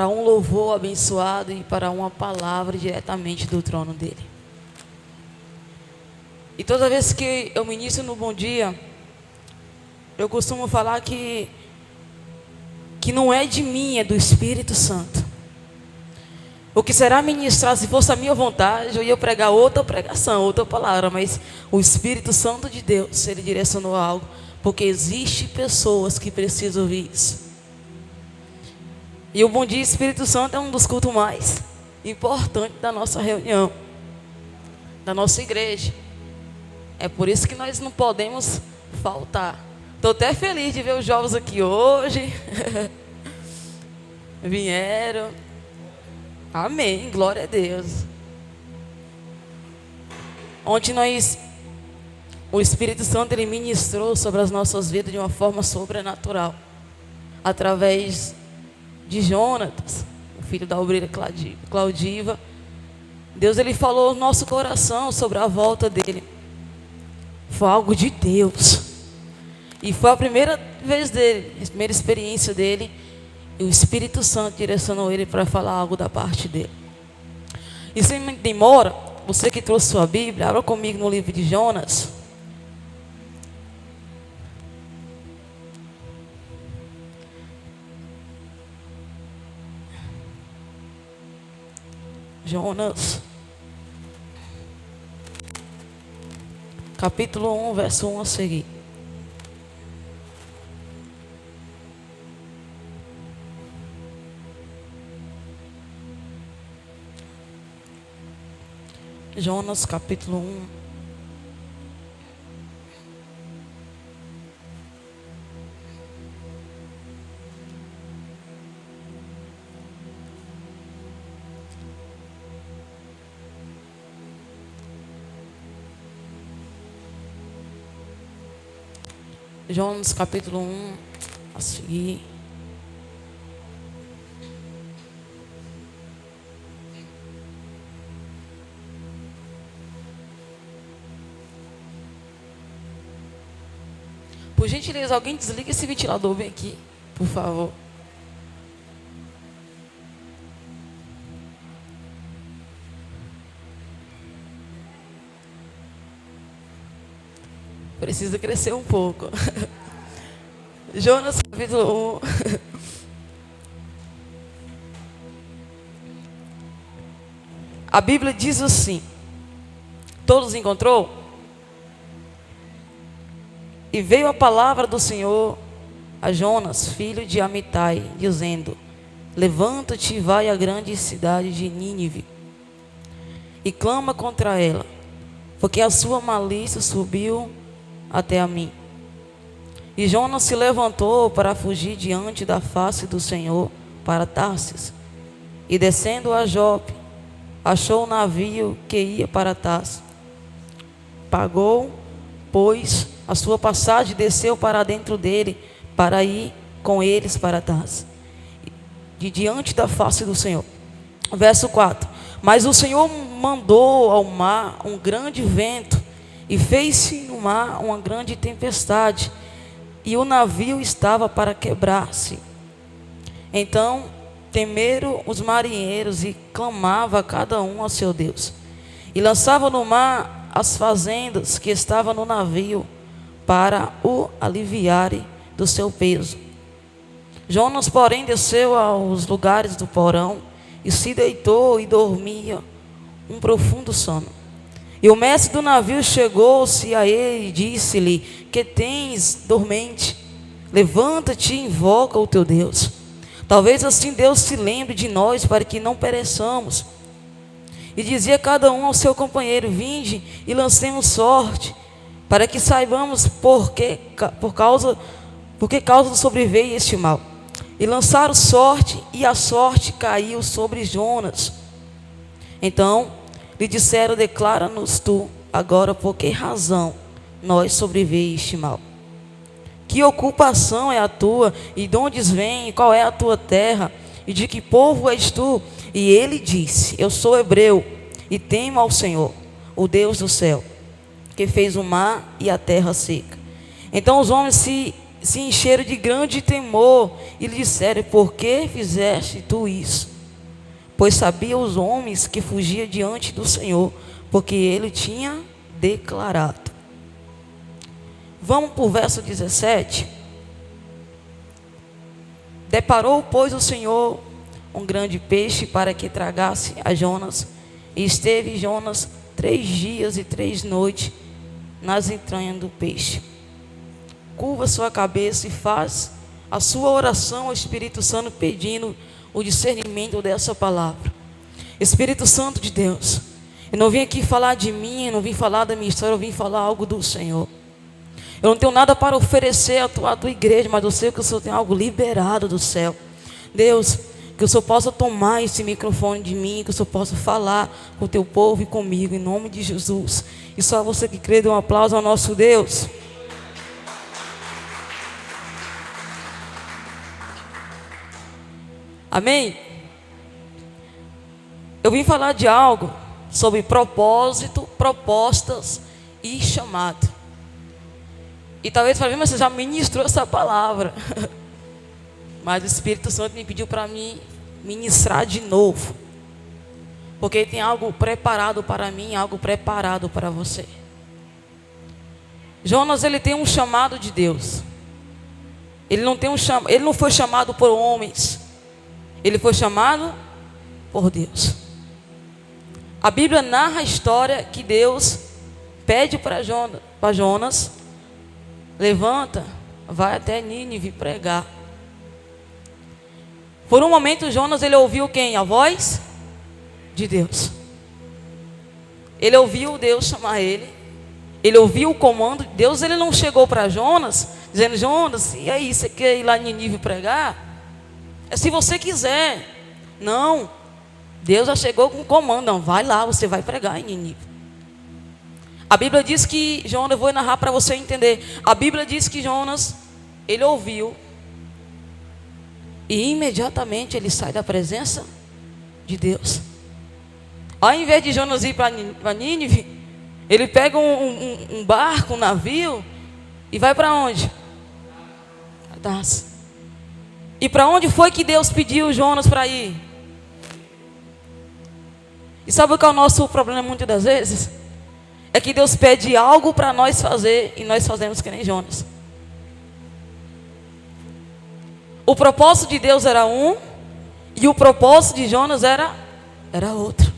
para um louvor abençoado e para uma palavra diretamente do trono dele. E toda vez que eu ministro no Bom Dia, eu costumo falar que não é de mim, é do Espírito Santo. O que será ministrado, se fosse a minha vontade, eu ia pregar outra pregação, outra palavra, mas o Espírito Santo de Deus, ele direcionou algo, porque existe pessoas que precisam ouvir isso. E o Bom Dia Espírito Santo é um dos cultos mais importantes da nossa reunião, da nossa igreja. É por isso que nós não podemos faltar. Estou até feliz de ver os jovens aqui hoje. Vieram. Amém, glória a Deus. Ontem o Espírito Santo ele ministrou sobre as nossas vidas de uma forma sobrenatural, através de Jonatas, o filho da obreira Claudiva. Deus ele falou no nosso coração sobre a volta dele. Foi algo de Deus. E foi a primeira vez dele, a primeira experiência dele. E o Espírito Santo direcionou ele para falar algo da parte dele. E sem demora, você que trouxe sua Bíblia, abra comigo no livro de Jonas. Jonas, capítulo 1, verso 1 a seguir. Jonas, capítulo 1. Jonas, capítulo 1, a seguir. Por gentileza, alguém desliga esse ventilador bem aqui, por favor. Precisa crescer um pouco. Jonas, capítulo 1. A Bíblia diz assim: todos encontrou? E veio a palavra do Senhor a Jonas, filho de Amitai, dizendo: levanta-te e vai à grande cidade de Nínive, e clama contra ela, porque a sua malícia subiu até a mim. E Jonas se levantou para fugir diante da face do Senhor para Tarsis, e descendo a Jope, achou um navio que ia para Tarsis. Pagou, pois, a sua passagem, desceu para dentro dele, para ir com eles para Tarsis, de diante da face do Senhor. Verso 4. Mas o Senhor mandou ao mar um grande vento, e fez-se no mar uma grande tempestade, e o navio estava para quebrar-se. Então temeram os marinheiros, e clamava cada um ao seu Deus, e lançava no mar as fazendas que estavam no navio, para o aliviarem do seu peso. Jonas, porém, desceu aos lugares do porão, e se deitou e dormia um profundo sono. E o mestre do navio chegou-se a ele e disse-lhe: que tens, dormente? Levanta-te e invoca o teu Deus. Talvez assim Deus se lembre de nós, para que não pereçamos. E dizia cada um ao seu companheiro: vinde e lancemos sorte, para que saibamos por que causa sobreveio este mal. E lançaram sorte, e a sorte caiu sobre Jonas. Então lhe disseram: declara-nos tu agora por que razão nós sobreveio este mal. Que ocupação é a tua, e de onde vem, e qual é a tua terra, e de que povo és tu? E ele disse: eu sou hebreu, e temo ao Senhor, o Deus do céu, que fez o mar e a terra seca. Então os homens se se encheram de grande temor e lhe disseram: por que fizeste tu isso? Pois sabia os homens que fugia diante do Senhor, porque ele tinha declarado. Vamos para o verso 17. Deparou, pois, o Senhor um grande peixe para que tragasse a Jonas, e esteve Jonas 3 dias e 3 noites nas entranhas do peixe. Curva sua cabeça e faz a sua oração ao Espírito Santo, pedindo o discernimento dessa palavra. Espírito Santo de Deus, eu não vim aqui falar de mim, eu não vim falar da minha história, eu vim falar algo do Senhor. Eu não tenho nada para oferecer à tua igreja, mas eu sei que o Senhor tem algo liberado do céu. Deus, que o Senhor possa tomar esse microfone de mim, que o Senhor possa falar com o teu povo e comigo, em nome de Jesus. E só você que crê, dê um aplauso ao nosso Deus. Amém? Eu vim falar de algo sobre propósito, propostas e chamado. E talvez para mim você já ministrou essa palavra. Mas o Espírito Santo me pediu para mim ministrar de novo. Porque tem algo preparado para mim, algo preparado para você. Jonas, ele tem um chamado de Deus. Ele não foi chamado por homens. Ele foi chamado por Deus. A Bíblia narra a história que Deus pede para Jonas: levanta, vai até Nínive pregar. Por um momento Jonas, ele ouviu quem? A voz de Deus. Ele ouviu Deus chamar ele. Ele ouviu o comando de Deus. Ele não chegou para Jonas dizendo: Jonas, e aí, você quer ir lá em Nínive pregar? É se você quiser. Não, Deus já chegou com o comando: não, vai lá, você vai pregar em Nínive. A Bíblia diz que Jonas, eu vou narrar para você entender. A Bíblia diz que Jonas, ele ouviu, e imediatamente ele sai da presença de Deus. Ao invés de Jonas ir para Nínive, ele pega um barco, um navio, e vai para onde? Tarsis. E para onde foi que Deus pediu Jonas para ir? E sabe o que é o nosso problema muitas das vezes? É que Deus pede algo para nós fazer e nós fazemos que nem Jonas. O propósito de Deus era um e o propósito de Jonas era outro.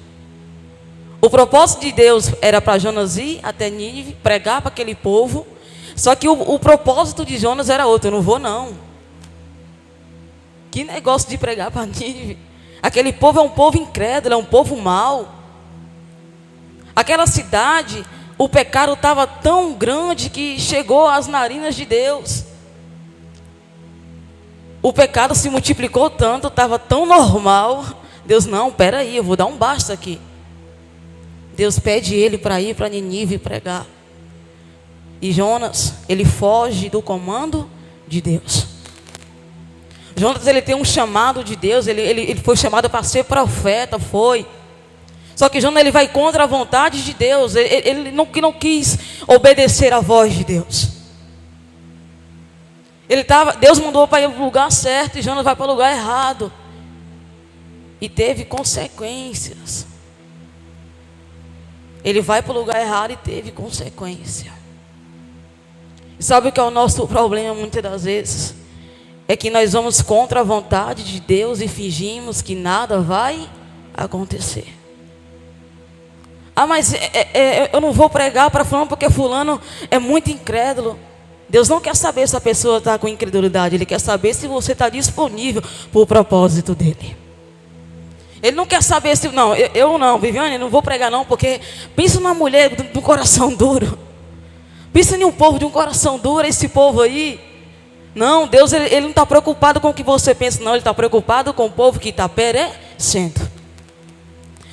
O propósito de Deus era para Jonas ir até Nínive, pregar para aquele povo. Só que o propósito de Jonas era outro: eu não vou não. Que negócio de pregar para Nínive? Aquele povo é um povo incrédulo, é um povo mau. Aquela cidade, o pecado estava tão grande que chegou às narinas de Deus. O pecado se multiplicou tanto, estava tão normal. Deus, não, peraí, eu vou dar um basta aqui. Deus pede ele para ir para Nínive pregar. E Jonas, ele foge do comando de Deus. Jonas, ele tem um chamado de Deus, ele foi chamado para ser profeta, foi. Só que Jonas, ele vai contra a vontade de Deus. Ele não quis obedecer à voz de Deus. Deus mandou para ir para o lugar certo e Jonas vai para o lugar errado. E teve consequências. Ele vai para o lugar errado e teve consequência. E sabe o que é o nosso problema muitas das vezes? É que nós vamos contra a vontade de Deus e fingimos que nada vai acontecer. Ah, mas eu não vou pregar para fulano porque fulano é muito incrédulo. Deus não quer saber se a pessoa está com incredulidade. Ele quer saber se você está disponível para o propósito dele. Ele não quer saber se... Não, eu não, Viviane, não vou pregar não, porque... Pensa numa mulher de um coração duro. Pensa em um povo de um coração duro, esse povo aí. Não, Deus, ele não está preocupado com o que você pensa, não. Ele está preocupado com o povo que está perecendo.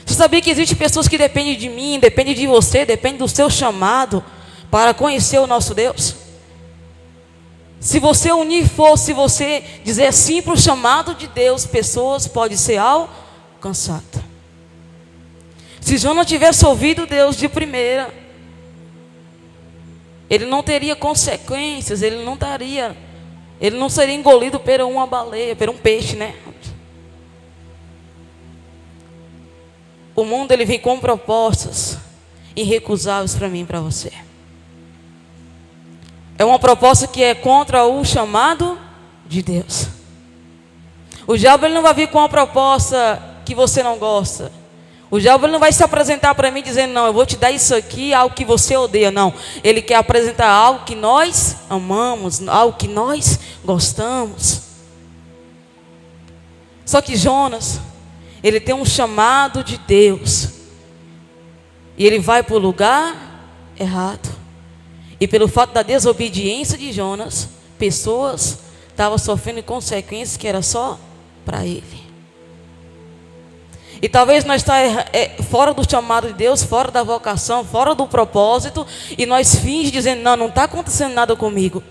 Você sabia que existem pessoas que dependem de mim, dependem de você, dependem do seu chamado para conhecer o nosso Deus? Se você unir força, se você dizer sim para o chamado de Deus, pessoas podem ser alcançadas. Se João não tivesse ouvido Deus de primeira, ele não teria consequências, ele não estaria Ele não seria engolido por uma baleia, por um peixe, né? O mundo, ele vem com propostas irrecusáveis para mim e para você. É uma proposta que é contra o chamado de Deus. O diabo, ele não vai vir com uma proposta que você não gosta. O diabo, ele não vai se apresentar para mim dizendo, não, eu vou te dar isso aqui, algo que você odeia. Não, ele quer apresentar algo que nós amamos, algo que nós gostamos. Só que Jonas, ele tem um chamado de Deus. E ele vai para o lugar errado. E pelo fato da desobediência de Jonas, pessoas estavam sofrendo consequências que era só para ele. E talvez nós estamos fora do chamado de Deus, fora da vocação, fora do propósito, e nós fingimos dizendo, não está acontecendo nada comigo.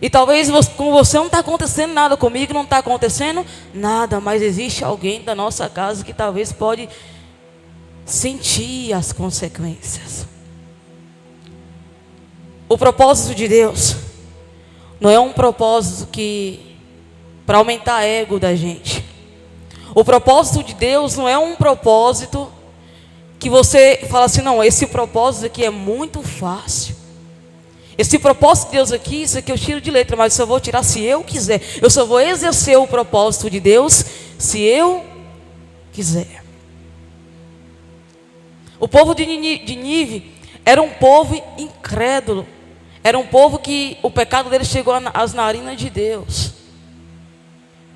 E talvez com você não está acontecendo nada comigo, não está acontecendo nada, mas existe alguém da nossa casa que talvez pode sentir as consequências. O propósito de Deus não é um propósito que para aumentar o ego da gente. O propósito de Deus não é um propósito que você fala assim, não, esse propósito aqui é muito fácil. Esse propósito de Deus aqui, isso aqui eu tiro de letra, mas eu só vou tirar se eu quiser. Eu só vou exercer o propósito de Deus se eu quiser. O povo de Nínive era um povo incrédulo. Era um povo que o pecado dele chegou às narinas de Deus.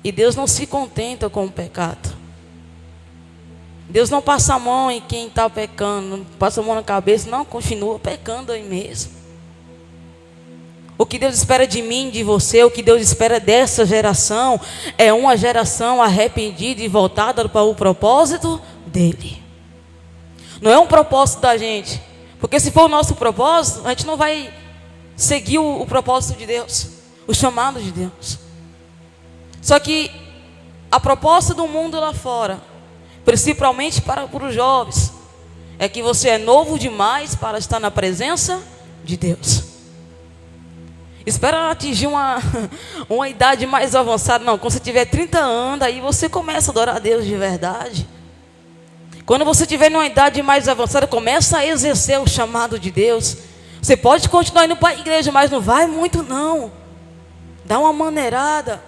E Deus não se contenta com o pecado. Deus não passa a mão em quem está pecando, não passa a mão na cabeça, não, continua pecando aí mesmo. O que Deus espera de mim, de você, o que Deus espera dessa geração, é uma geração arrependida e voltada para o propósito dele. Não é um propósito da gente, porque se for o nosso propósito, a gente não vai seguir o propósito de Deus, o chamado de Deus. Só que a proposta do mundo lá fora, principalmente para os jovens, é que você é novo demais para estar na presença de Deus. Espera atingir uma idade mais avançada. Não, quando você tiver 30 anos, aí você começa a adorar a Deus de verdade. Quando você tiver numa idade mais avançada, começa a exercer o chamado de Deus. Você pode continuar indo para a igreja, mas não vai muito não. Dá uma maneirada.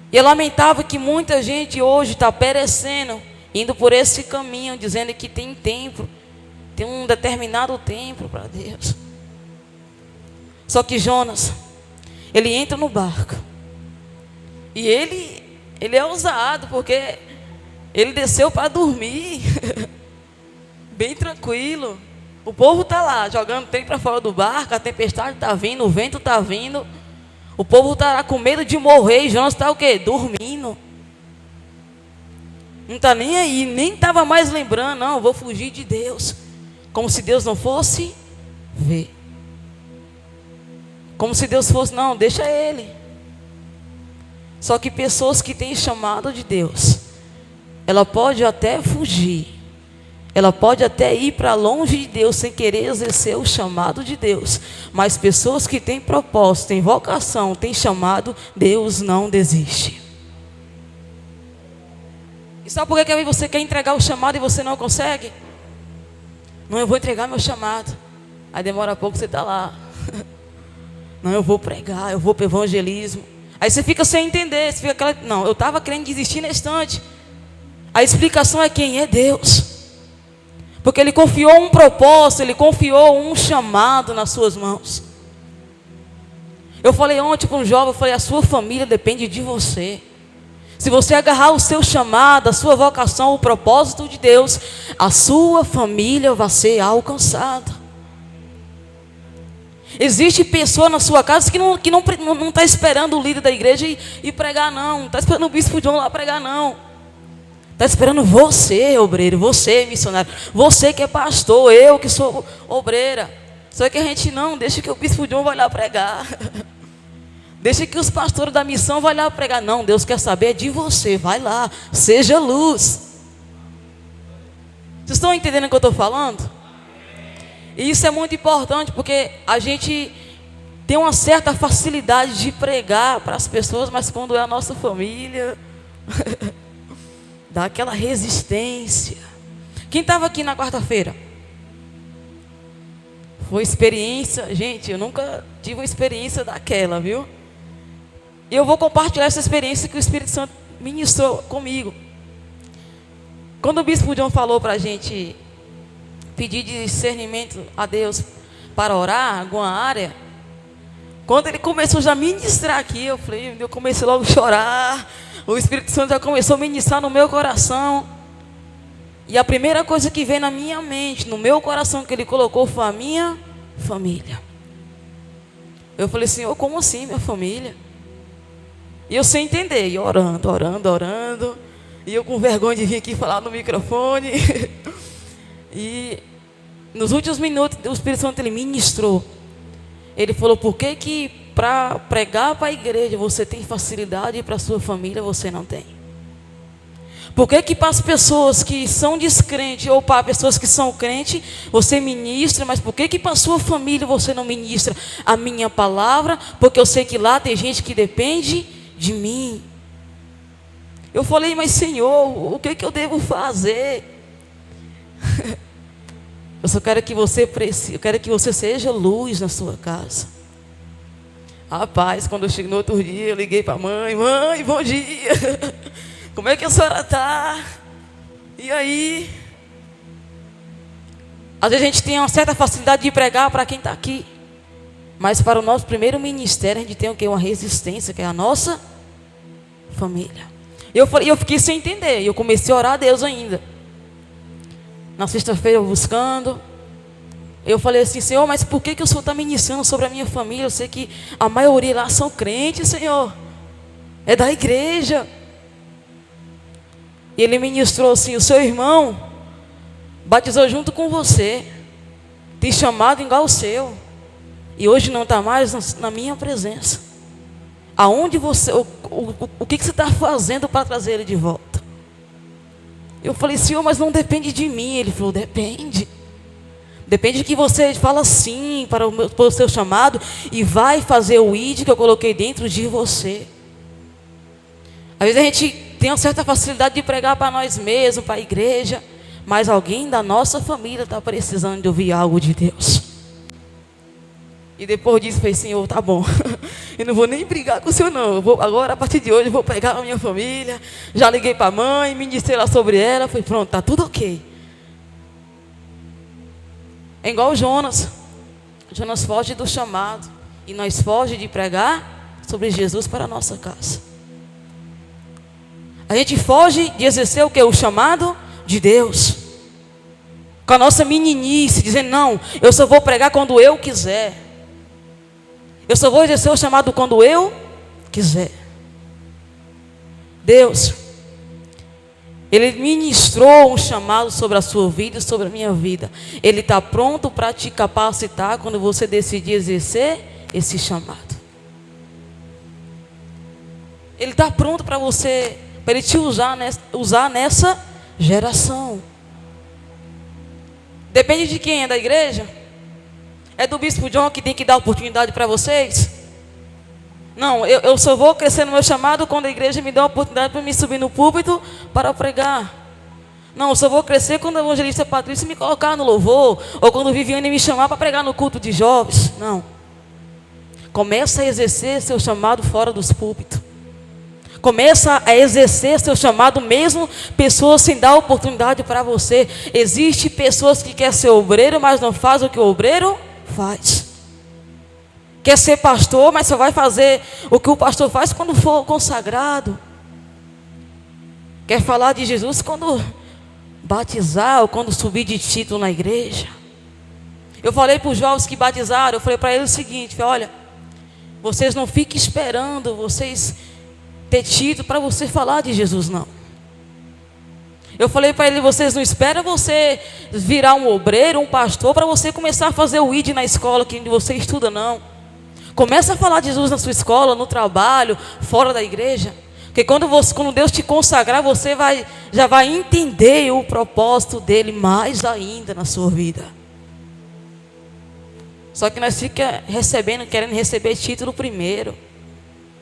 E eu lamentava que muita gente hoje está perecendo, indo por esse caminho, dizendo que tem tempo, tem um determinado tempo para Deus. Só que Jonas, ele entra no barco. E ele é ousado, porque ele desceu para dormir, bem tranquilo. O povo está lá, jogando trem para fora do barco, a tempestade está vindo, o vento está vindo. O povo está com medo de morrer, e Jonas está o quê? Dormindo. Não está nem aí, nem estava mais lembrando, não, vou fugir de Deus. Como se Deus não fosse ver. Como se Deus fosse, não, deixa ele. Só que pessoas que têm chamado de Deus, ela pode até fugir. Ela pode até ir para longe de Deus sem querer exercer o chamado de Deus. Mas pessoas que têm propósito, têm vocação, têm chamado, Deus não desiste. E sabe por que você quer entregar o chamado e você não consegue? Não, eu vou entregar meu chamado. Aí demora pouco, você está lá. Não, eu vou pregar, eu vou para o evangelismo. Aí você fica sem entender. Você fica aquela, não, eu estava querendo desistir na estante. A explicação é quem é Deus. Porque Ele confiou um propósito, Ele confiou um chamado nas suas mãos. Eu falei ontem para um jovem, eu falei, a sua família depende de você. Se você agarrar o seu chamado, a sua vocação, o propósito de Deus, a sua família vai ser alcançada. Existe pessoa na sua casa que não está esperando o líder da igreja ir pregar não. Não está esperando o bispo João lá pregar não. Está esperando você, obreiro, você, missionário, você que é pastor, eu que sou obreira. Só que a gente não, deixa que o bispo João vai lá pregar. Deixa que os pastores da missão vai lá pregar. Não, Deus quer saber de você, vai lá, seja luz. Vocês estão entendendo o que eu estou falando? E isso é muito importante, porque a gente tem uma certa facilidade de pregar para as pessoas, mas quando é a nossa família, dá aquela resistência. Quem estava aqui na quarta-feira? Foi experiência, gente, eu nunca tive uma experiência daquela, viu? E eu vou compartilhar essa experiência que o Espírito Santo ministrou comigo. Quando o Bispo John falou para a gente pedir discernimento a Deus para orar, alguma área, quando ele começou já a ministrar aqui, eu comecei logo a chorar. O Espírito Santo já começou a ministrar no meu coração. E a primeira coisa que veio na minha mente, no meu coração, que ele colocou foi a minha família. Eu falei, Senhor, como assim minha família? E eu sem entender, e orando. E eu com vergonha de vir aqui falar no microfone. E nos últimos minutos, o Espírito Santo ele ministrou. Ele falou, por que para pregar para a igreja você tem facilidade e para a sua família você não tem? Por que para as pessoas que são descrentes ou para pessoas que são crentes você ministra, mas por que para a sua família você não ministra a minha palavra? Porque eu sei que lá tem gente que depende de mim. Eu falei, mas Senhor, o que eu devo fazer? Eu só quero que eu quero que você seja luz na sua casa. Rapaz, quando eu cheguei no outro dia, eu liguei para a mãe, bom dia. Como é que a senhora está? E aí? Às vezes a gente tem uma certa facilidade de pregar para quem está aqui. Mas para o nosso primeiro ministério, a gente tem o quê? Uma resistência, que é a nossa família. Eu fiquei sem entender. E eu comecei a orar a Deus ainda. Na sexta-feira, eu buscando. Eu falei assim, Senhor, mas por que o Senhor está ministrando sobre a minha família? Eu sei que a maioria lá são crentes, Senhor. É da igreja. E ele ministrou assim, o seu irmão batizou junto com você, tem chamado igual o seu, e hoje não está mais na minha presença. Aonde você, o que você está fazendo para trazer ele de volta? Eu falei, Senhor, mas não depende de mim. Ele falou, depende. Depende de que você fala sim para o seu chamado e vai fazer o ID que eu coloquei dentro de você. Às vezes a gente tem uma certa facilidade de pregar para nós mesmos, para a igreja, mas alguém da nossa família está precisando de ouvir algo de Deus. E depois disso, eu falei, Senhor, tá bom, eu não vou nem brigar com o Senhor não, agora a partir de hoje eu vou pegar a minha família. Já liguei para a mãe, ministrei lá sobre ela, falei, pronto, tá tudo ok. É igual o Jonas foge do chamado, e nós foge de pregar sobre Jesus para a nossa casa. A gente foge de exercer o que? O chamado de Deus. Com a nossa meninice, dizendo, não, eu só vou pregar quando eu quiser. Eu só vou exercer o chamado quando eu quiser. Deus, Ele ministrou um chamado sobre a sua vida e sobre a minha vida. Ele está pronto para te capacitar quando você decidir exercer esse chamado. Ele está pronto para você, para Ele te usar nessa geração. Depende de quem? É da igreja? É do Bispo John que tem que dar oportunidade para vocês? Não, eu só vou crescer no meu chamado quando a igreja me dá a oportunidade para me subir no púlpito para pregar. Não, eu só vou crescer quando a evangelista Patrícia me colocar no louvor, ou quando o Viviane me chamar para pregar no culto de jovens. Não. Começa a exercer seu chamado fora dos púlpitos. Começa a exercer seu chamado mesmo pessoas sem dar oportunidade para você. Existem pessoas que querem ser obreiro, mas não fazem o que o obreiro faz. Quer ser pastor, mas só vai fazer o que o pastor faz quando for consagrado. Quer falar de Jesus quando batizar ou quando subir de título na igreja. Eu falei para os jovens que batizaram, eu falei para eles o seguinte, olha, vocês não fiquem esperando vocês ter título para você falar de Jesus, não. Eu falei para ele, vocês não esperam você virar um obreiro, um pastor, para você começar a fazer o ID na escola que você estuda, não. Começa a falar de Jesus na sua escola, no trabalho, fora da igreja. Porque quando Deus te consagrar, você já vai entender o propósito dele mais ainda na sua vida. Só que nós fica recebendo, querendo receber título primeiro.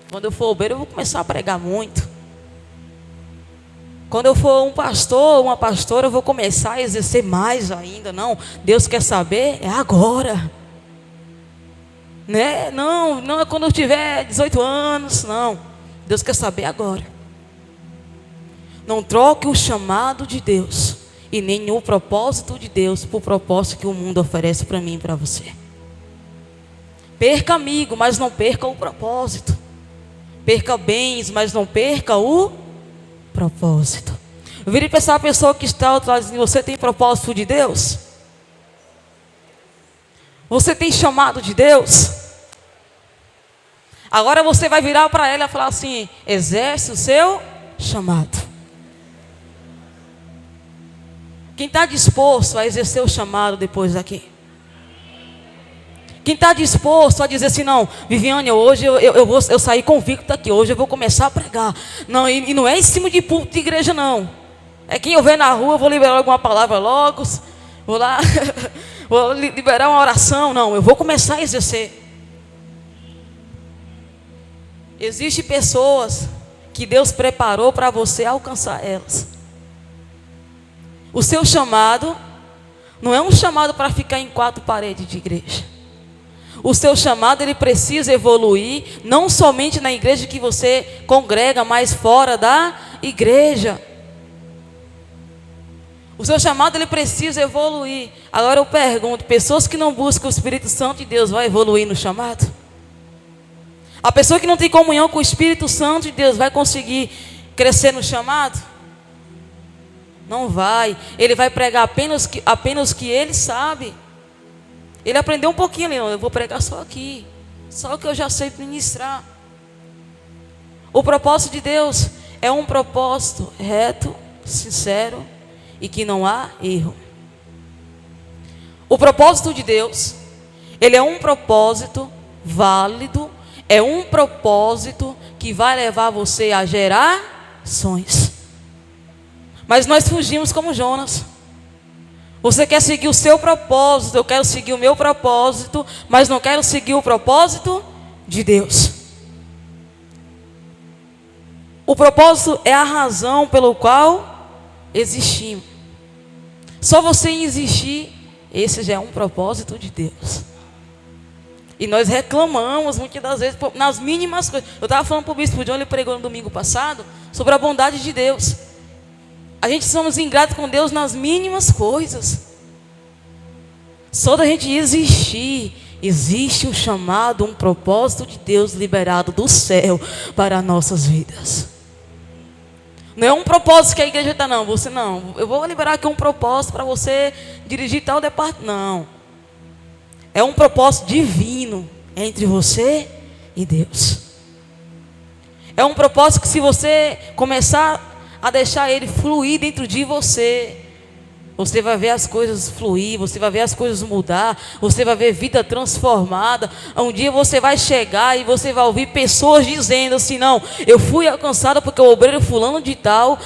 Quando eu for obreiro, eu vou começar a pregar muito. Quando eu for um pastor, uma pastora, eu vou começar a exercer mais ainda. Não, Deus quer saber, é agora. Né? Não é quando eu tiver 18 anos, não. Deus quer saber agora. Não troque o chamado de Deus e nem o propósito de Deus por propósito que o mundo oferece para mim e para você. Perca amigo, mas não perca o propósito. Perca bens, mas não perca o propósito. Eu virei para essa pessoa que está ao outro lado, você tem propósito de Deus? Você tem chamado de Deus? Agora você vai virar para ela e falar assim: exerce o seu chamado. Quem está disposto a exercer o chamado depois daqui? Quem está disposto a dizer assim: não, Viviane, hoje eu saí convicto daqui, hoje eu vou começar a pregar. Não, e não é em cima de púlpito de igreja, não. É quem eu ver na rua, eu vou liberar alguma palavra logo, vou lá, vou liberar uma oração. Não, eu vou começar a exercer. Existem pessoas que Deus preparou para você alcançar elas. O seu chamado não é um chamado para ficar em 4 paredes de igreja. O seu chamado, ele precisa evoluir, não somente na igreja que você congrega, mas fora da igreja. O seu chamado, ele precisa evoluir. Agora eu pergunto, pessoas que não buscam o Espírito Santo de Deus, vai evoluir no chamado? A pessoa que não tem comunhão com o Espírito Santo de Deus, vai conseguir crescer no chamado? Não vai. Ele vai pregar apenas o que ele sabe. Ele aprendeu um pouquinho ali, eu vou pregar só aqui, só o que eu já sei ministrar. O propósito de Deus é um propósito reto, sincero e que não há erro. O propósito de Deus, ele é um propósito válido, é um propósito que vai levar você a gerações. Mas nós fugimos como Jonas. Você quer seguir o seu propósito, eu quero seguir o meu propósito, mas não quero seguir o propósito de Deus. O propósito é a razão pelo qual existimos. Só você existir, esse já é um propósito de Deus. E nós reclamamos muitas das vezes nas mínimas coisas. Eu estava falando para o bispo John, ele pregou no domingo passado sobre a bondade de Deus. A gente somos ingratos com Deus nas mínimas coisas. Só da gente existir, existe um chamado, um propósito de Deus liberado do céu para nossas vidas. Não é um propósito que a igreja está, não. Você não, eu vou liberar aqui um propósito para você dirigir tal departamento. Não. É um propósito divino entre você e Deus. É um propósito que, se você começar a deixar ele fluir dentro de você, você vai ver as coisas fluir, você vai ver as coisas mudar, você vai ver vida transformada. Um dia você vai chegar e você vai ouvir pessoas dizendo assim: não, eu fui alcançada porque o obreiro fulano de tal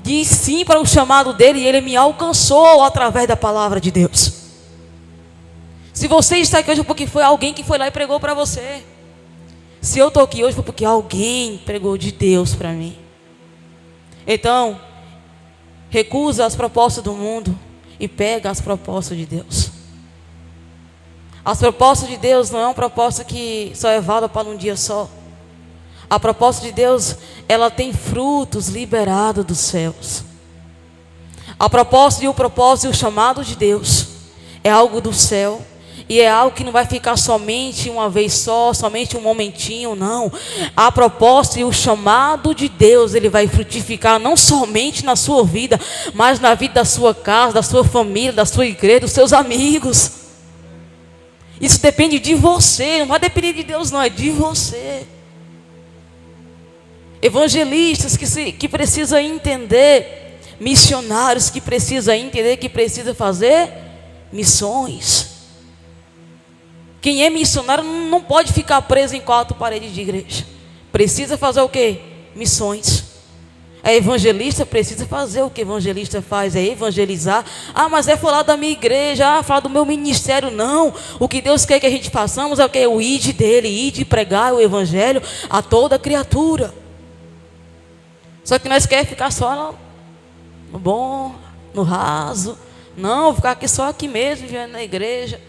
disse sim para o chamado dele e ele me alcançou através da palavra de Deus. Se você está aqui hoje, porque foi alguém que foi lá e pregou para você. Se eu estou aqui hoje, foi porque alguém pregou de Deus para mim. Então, recusa as propostas do mundo e pega as propostas de Deus. As propostas de Deus não é uma proposta que só é válida para um dia só. A proposta de Deus, ela tem frutos liberados dos céus. A proposta e o propósito e o chamado de Deus é algo do céu. E é algo que não vai ficar somente uma vez só, somente um momentinho, não. A proposta e o chamado de Deus, ele vai frutificar não somente na sua vida, mas na vida da sua casa, da sua família, da sua igreja, dos seus amigos. Isso depende de você, não vai depender de Deus não, é de você. Evangelistas que precisam entender, missionários que precisam entender que precisam fazer missões. Quem é missionário não pode ficar preso em 4 paredes de igreja. Precisa fazer o quê? Missões. É evangelista, precisa fazer o que evangelista faz, é evangelizar. Ah, mas é falar da minha igreja, falar do meu ministério. Não, o que Deus quer que a gente façamos é o que? O ide dele, ide pregar o evangelho a toda criatura. Só que nós queremos ficar só no bom, no raso. Não, vou ficar aqui só aqui mesmo, vivendo na igreja,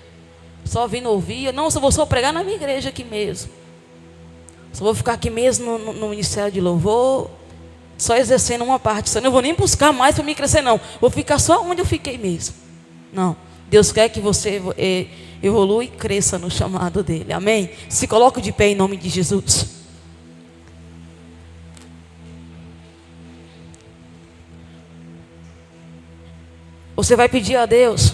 só vindo ouvir. Não, só vou só pregar na minha igreja aqui mesmo. Só vou ficar aqui mesmo no ministério de louvor, só exercendo uma parte. Só não vou nem buscar mais para me crescer, não. Vou ficar só onde eu fiquei mesmo. Não, Deus quer que você evolua e cresça no chamado dele. Amém? Se coloque de pé em nome de Jesus. Você vai pedir a Deus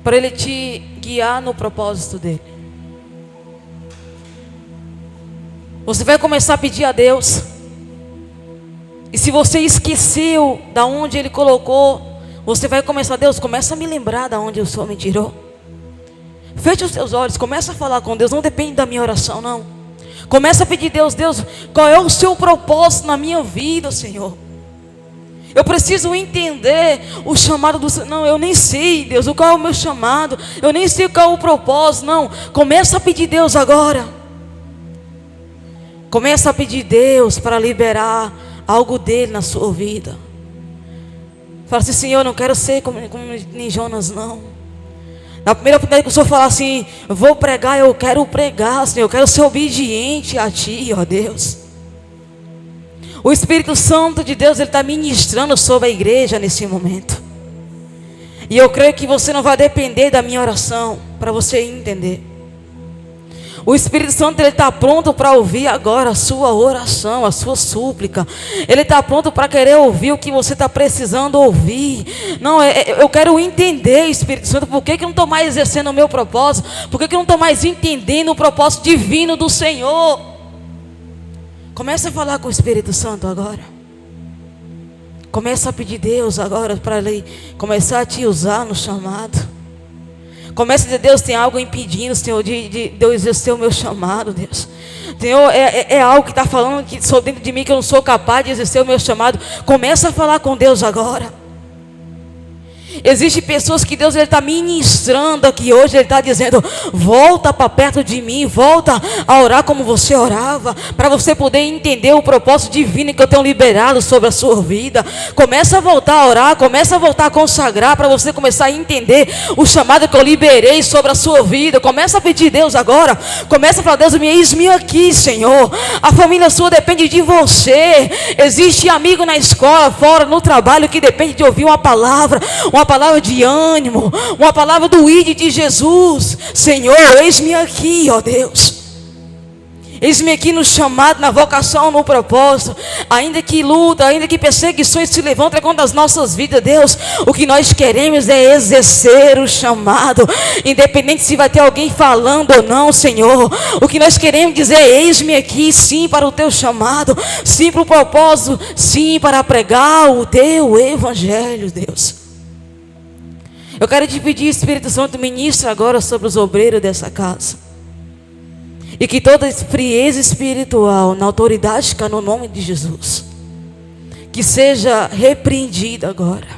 para Ele te guiar no propósito dele. Você vai começar a pedir a Deus. E se você esqueceu da onde Ele colocou, você vai começar: Deus, começa a me lembrar da onde o Senhor me tirou. Feche os seus olhos, começa a falar com Deus. Não depende da minha oração, não. Começa a pedir: Deus, qual é o seu propósito na minha vida, Senhor? Eu preciso entender o chamado do Senhor. Não, eu nem sei, Deus, qual é o meu chamado. Eu nem sei qual é o propósito. Não, começa a pedir Deus agora. Começa a pedir Deus para liberar algo dele na sua vida. Fala assim: Senhor, eu não quero ser como nem Jonas, não. Na primeira oportunidade que o Senhor falar assim: eu vou pregar, eu quero pregar, Senhor. Eu quero ser obediente a Ti, ó Deus. O Espírito Santo de Deus, Ele está ministrando sobre a igreja nesse momento. E eu creio que você não vai depender da minha oração para você entender. O Espírito Santo, Ele está pronto para ouvir agora a sua oração, a sua súplica. Ele está pronto para querer ouvir o que você está precisando ouvir. Não, eu quero entender, Espírito Santo, por que eu não estou mais exercendo o meu propósito? Por que eu não estou mais entendendo o propósito divino do Senhor? Começa a falar com o Espírito Santo agora. Começa a pedir Deus agora para Ele começar a te usar no chamado. Começa a dizer: Deus, tem algo impedindo, Senhor, de eu exercer o meu chamado, Deus. Senhor, é algo que está falando que sou dentro de mim, que eu não sou capaz de exercer o meu chamado. Começa a falar com Deus agora. Existem pessoas que Deus está ministrando aqui hoje. Ele está dizendo: volta para perto de mim, volta a orar como você orava, para você poder entender o propósito divino que eu tenho liberado sobre a sua vida. Começa a voltar a orar, começa a voltar a consagrar, para você começar a entender o chamado que eu liberei sobre a sua vida. Começa a pedir Deus agora. Começa a falar: Deus, eis-me aqui, Senhor. A família sua depende de você. Existe amigo na escola, fora, no trabalho, que depende de ouvir uma palavra de ânimo, uma palavra do ide de Jesus. Senhor, eis-me aqui, ó Deus. Eis-me aqui no chamado, na vocação, no propósito. Ainda que luta, ainda que perseguições se levantem contra as nossas vidas, Deus, o que nós queremos é exercer o chamado, independente se vai ter alguém falando ou não, Senhor. O que nós queremos dizer é: eis-me aqui, sim, para o teu chamado, sim, para o propósito, sim, para pregar o teu evangelho, Deus. Eu quero te pedir, Espírito Santo, ministra agora sobre os obreiros dessa casa. E que toda frieza espiritual, na autoridade que há no nome de Jesus, que seja repreendida agora.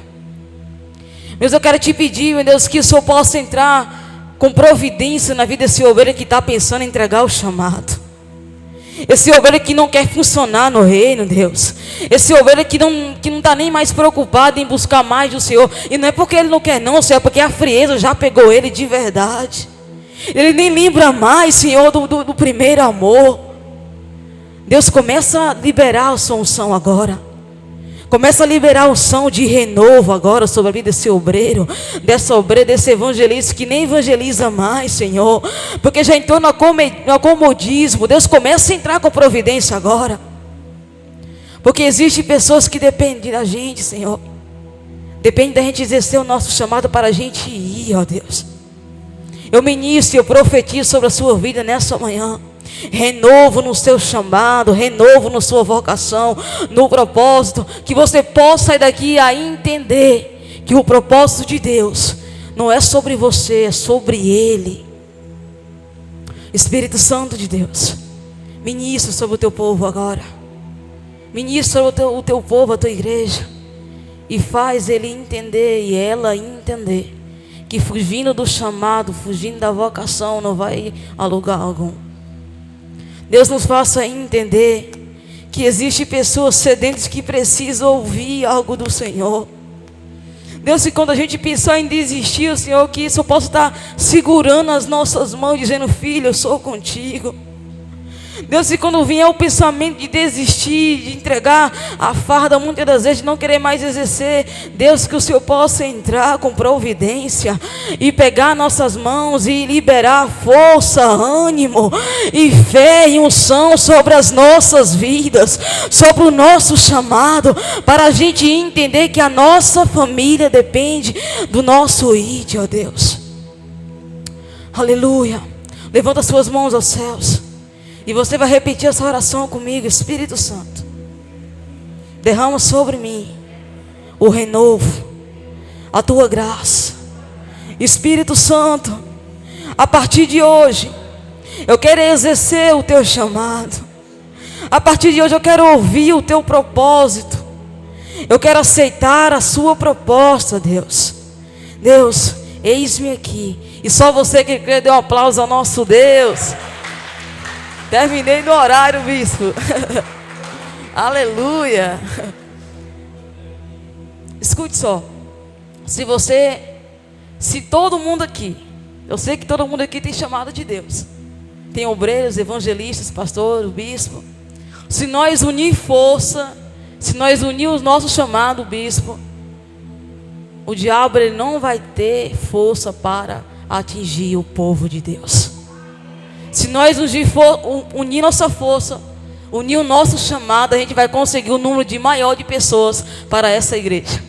Mas eu quero te pedir, meu Deus, que o Senhor possa entrar com providência na vida desse obreiro que está pensando em entregar o chamado. Esse ovelha que não quer funcionar no reino, Deus. Esse ovelha que não está nem mais preocupado em buscar mais do Senhor. E não é porque ele não quer não, Senhor, é porque a frieza já pegou ele de verdade. Ele nem lembra mais, Senhor, do primeiro amor. Deus, começa a liberar a sua unção agora. Começa a liberar a unção de renovo agora sobre a vida desse obreiro, dessa obreira, desse evangelista que nem evangeliza mais, Senhor, porque já entrou no acomodismo. Deus, começa a entrar com providência agora, porque existem pessoas que dependem da gente, Senhor. Depende da gente exercer o nosso chamado para a gente ir, ó Deus. Eu ministro, eu profetizo sobre a sua vida nessa manhã. Renovo no seu chamado, renovo na sua vocação, no propósito, que você possa sair daqui a entender que o propósito de Deus não é sobre você, é sobre Ele. Espírito Santo de Deus, Ministra sobre o teu povo agora. Ministra sobre o teu povo, a tua igreja. E faz ele entender e ela entender que fugindo do chamado, fugindo da vocação, não vai a lugar algum. Deus nos faça entender que existem pessoas sedentas que precisam ouvir algo do Senhor. Deus, que quando a gente pensar em desistir, Senhor, que isso eu possa estar segurando as nossas mãos, dizendo: filho, eu sou contigo. Deus, que quando vier o pensamento de desistir, de entregar a farda, muitas das vezes de não querer mais exercer, Deus, que o Senhor possa entrar com providência e pegar nossas mãos e liberar força, ânimo e fé e unção sobre as nossas vidas, sobre o nosso chamado, para a gente entender que a nossa família depende do nosso ID, ó Deus. Aleluia. Levanta suas mãos aos céus. E você vai repetir essa oração comigo. Espírito Santo, derrama sobre mim o renovo, a tua graça. Espírito Santo, a partir de hoje eu quero exercer o teu chamado. A partir de hoje eu quero ouvir o teu propósito. Eu quero aceitar a sua proposta, Deus. Deus, eis-me aqui. E só você que crê, dê um aplauso ao nosso Deus. Terminei no horário, bispo. Aleluia. Escute só. Se todo mundo aqui, eu sei que todo mundo aqui tem chamado de Deus. Tem obreiros, evangelistas, pastor, bispo. Se nós unir força, se nós unirmos o nosso chamado, bispo, o diabo ele não vai ter força para atingir o povo de Deus. Se nós unir nossa força, unir o nosso chamado, a gente vai conseguir um número maior de pessoas para essa igreja.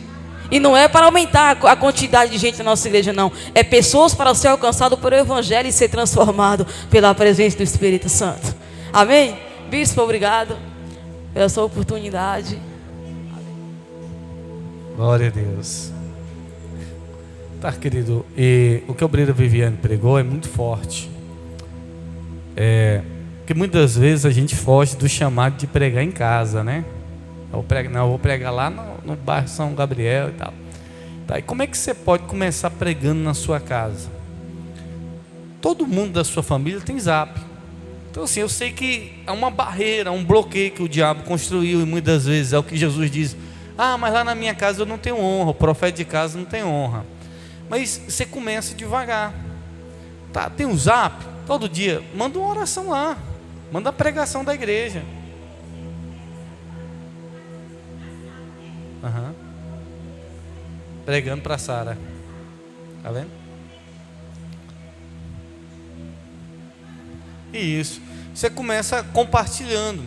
E não é para aumentar a quantidade de gente na nossa igreja, não. É pessoas para ser alcançado por o Evangelho e ser transformado pela presença do Espírito Santo. Amém? Bispo, obrigado pela sua oportunidade. Glória a Deus. Tá, querido, e o que a obreira Viviane pregou é muito forte. Porque muitas vezes a gente foge do chamado de pregar em casa, né? Eu vou pregar lá no bairro São Gabriel e tal. Tá, e como é que você pode começar pregando na sua casa? Todo mundo da sua família tem Zap. Então assim, eu sei que é uma barreira, um bloqueio que o diabo construiu, e muitas vezes é o que Jesus diz: ah, mas lá na minha casa eu não tenho honra, o profeta de casa não tem honra. Mas você começa devagar. Tá, tem um Zap? Todo dia, manda uma oração lá. Manda a pregação da igreja. Pregando para Sara. Tá vendo? E isso. Você começa compartilhando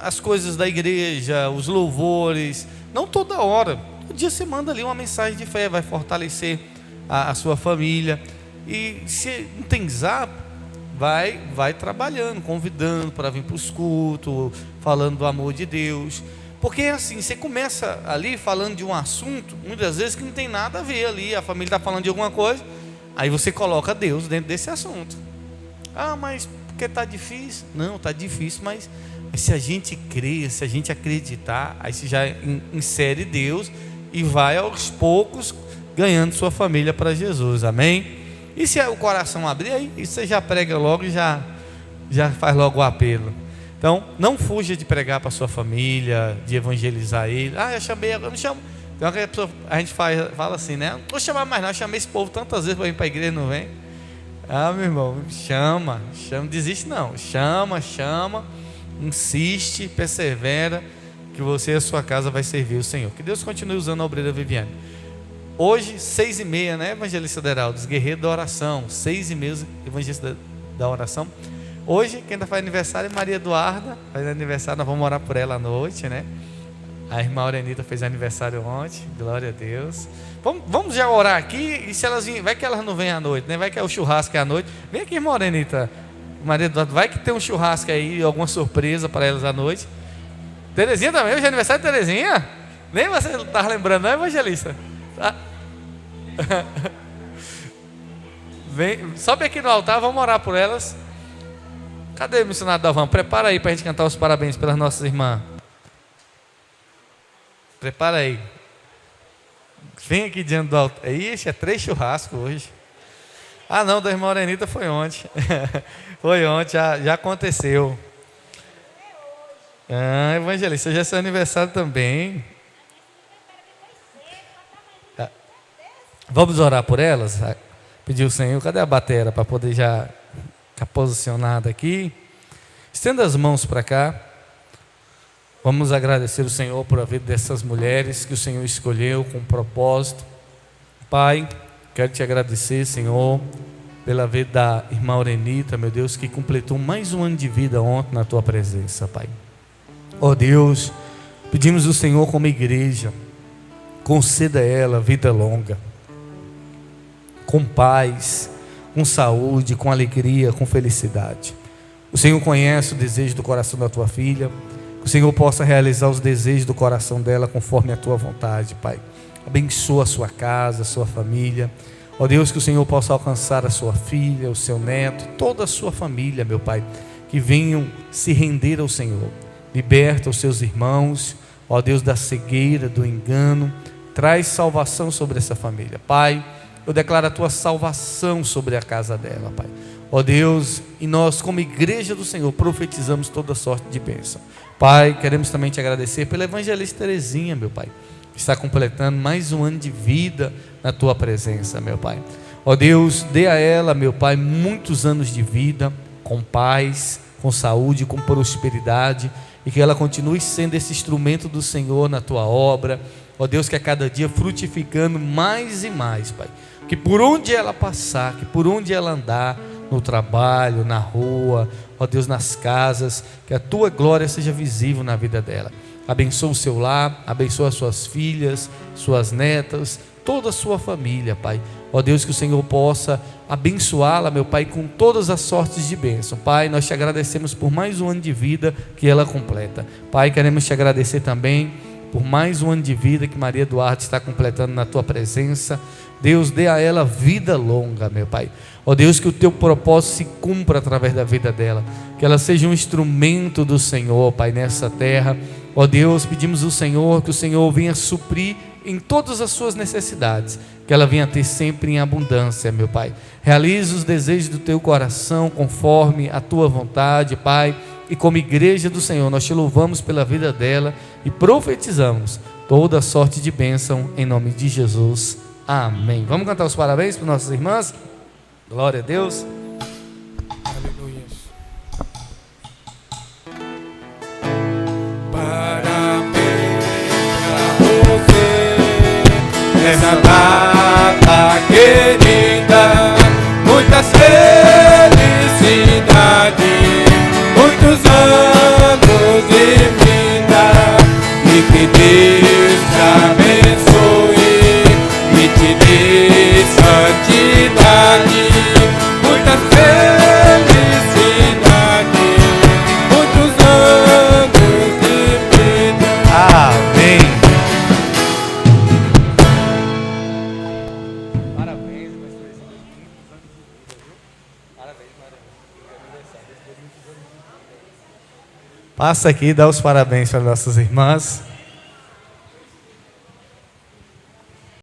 as coisas da igreja, os louvores. Não toda hora. Um dia você manda ali uma mensagem de fé. Vai fortalecer a sua família. E se não tem Zap, vai trabalhando, convidando para vir para os cultos, falando do amor de Deus. Porque assim, você começa ali falando de um assunto, muitas vezes que não tem nada a ver ali, a família está falando de alguma coisa, aí você coloca Deus dentro desse assunto. Ah, mas porque está difícil? Não, está difícil, mas se a gente crer, se a gente acreditar, aí você já insere Deus e vai aos poucos ganhando sua família para Jesus, amém? E se o coração abrir, aí você já prega logo e já faz logo o apelo. Então, não fuja de pregar para sua família, de evangelizar ele. Ah, eu chamei, eu não chamo. Então, a gente fala assim, né? Não vou chamar mais não, eu chamei esse povo tantas vezes para vir para a igreja e não vem. Ah, meu irmão, chama, desiste não. Chama, insiste, persevera, que você e a sua casa vai servir o Senhor. Que Deus continue usando a obreira Viviane. Hoje, 6h30, né, evangelista Deraldo, os guerreiros da oração, 6h30, evangelista da oração. Hoje, quem faz aniversário é Maria Eduarda, faz aniversário, nós vamos orar por ela à noite, né? A irmã Aurenita fez aniversário ontem, glória a Deus. Vamos já orar aqui, e se elas virem, vai que elas não vêm à noite, né? Vai que é o churrasco à noite. Vem aqui, irmã Aurenita, Maria Eduarda, vai que tem um churrasco aí, alguma surpresa para elas à noite. Terezinha também, hoje é aniversário de Terezinha? Nem você estava lembrando, não é, evangelista? Tá? Vem, sobe aqui no altar, vamos orar por elas. Cadê o missionário Dalvan? Prepara aí para a gente cantar os parabéns pelas nossas irmãs. Prepara aí. Vem aqui diante do altar. Ixi, é 3 churrascos hoje. Ah não, da irmã Orenita foi ontem. Foi ontem, já aconteceu. Ah, evangelista, hoje é seu aniversário também. Vamos orar por elas? Pedir o Senhor, cadê a bateria para poder já ficar posicionada aqui? Estenda as mãos para cá. Vamos agradecer o Senhor por a vida dessas mulheres que o Senhor escolheu com propósito. Pai, quero te agradecer, Senhor, pela vida da irmã Orenita, meu Deus, que completou mais um ano de vida ontem na tua presença, Pai. Ó Deus, pedimos ao Senhor como igreja, conceda a ela vida longa, com paz, com saúde, com alegria, com felicidade. O Senhor conhece o desejo do coração da tua filha, que o Senhor possa realizar os desejos do coração dela conforme a tua vontade, Pai. Abençoa a sua casa, a sua família. Ó Deus, que o Senhor possa alcançar a sua filha, o seu neto, toda a sua família, meu Pai, que venham se render ao Senhor. Liberta os seus irmãos, ó Deus, da cegueira, do engano. Traz salvação sobre essa família, Pai. Eu declaro a tua salvação sobre a casa dela, Pai. Ó Deus, e nós como igreja do Senhor profetizamos toda sorte de bênção. Pai, queremos também te agradecer pela evangelista Terezinha, meu Pai, que está completando mais um ano de vida na tua presença, meu Pai. Ó Deus, dê a ela, meu Pai, muitos anos de vida, com paz, com saúde, com prosperidade, e que ela continue sendo esse instrumento do Senhor na tua obra. Ó Deus, que a cada dia frutificando mais e mais, Pai. Que por onde ela passar, que por onde ela andar, no trabalho, na rua, ó Deus, nas casas, que a tua glória seja visível na vida dela. Abençoa o seu lar, abençoa as suas filhas, suas netas, toda a sua família, Pai. Ó Deus, que o Senhor possa abençoá-la, meu Pai, com todas as sortes de bênção. Pai, nós te agradecemos por mais um ano de vida que ela completa. Pai, queremos te agradecer também por mais um ano de vida que Maria Duarte está completando na tua presença. Deus, dê a ela vida longa, meu Pai. Ó Deus, que o teu propósito se cumpra através da vida dela, que ela seja um instrumento do Senhor, Pai, nessa terra. Ó Deus, pedimos ao Senhor que o Senhor venha suprir em todas as suas necessidades, que ela venha ter sempre em abundância, meu Pai. Realize os desejos do teu coração conforme a tua vontade, Pai. E como igreja do Senhor, nós te louvamos pela vida dela e profetizamos toda sorte de bênção em nome de Jesus. Amém. Vamos cantar os parabéns para nossas irmãs? Glória a Deus. Aleluia. Parabéns pra você nessa data querida. Muitas felicidades, muitos anos de vida, e que Deus te abençoe e te dê santidade, muita felicidade, muitos anos de vida. Amém. Parabéns, mas muitos anos de vida, viu? Parabéns, Passa aqui e dá os parabéns para nossas irmãs.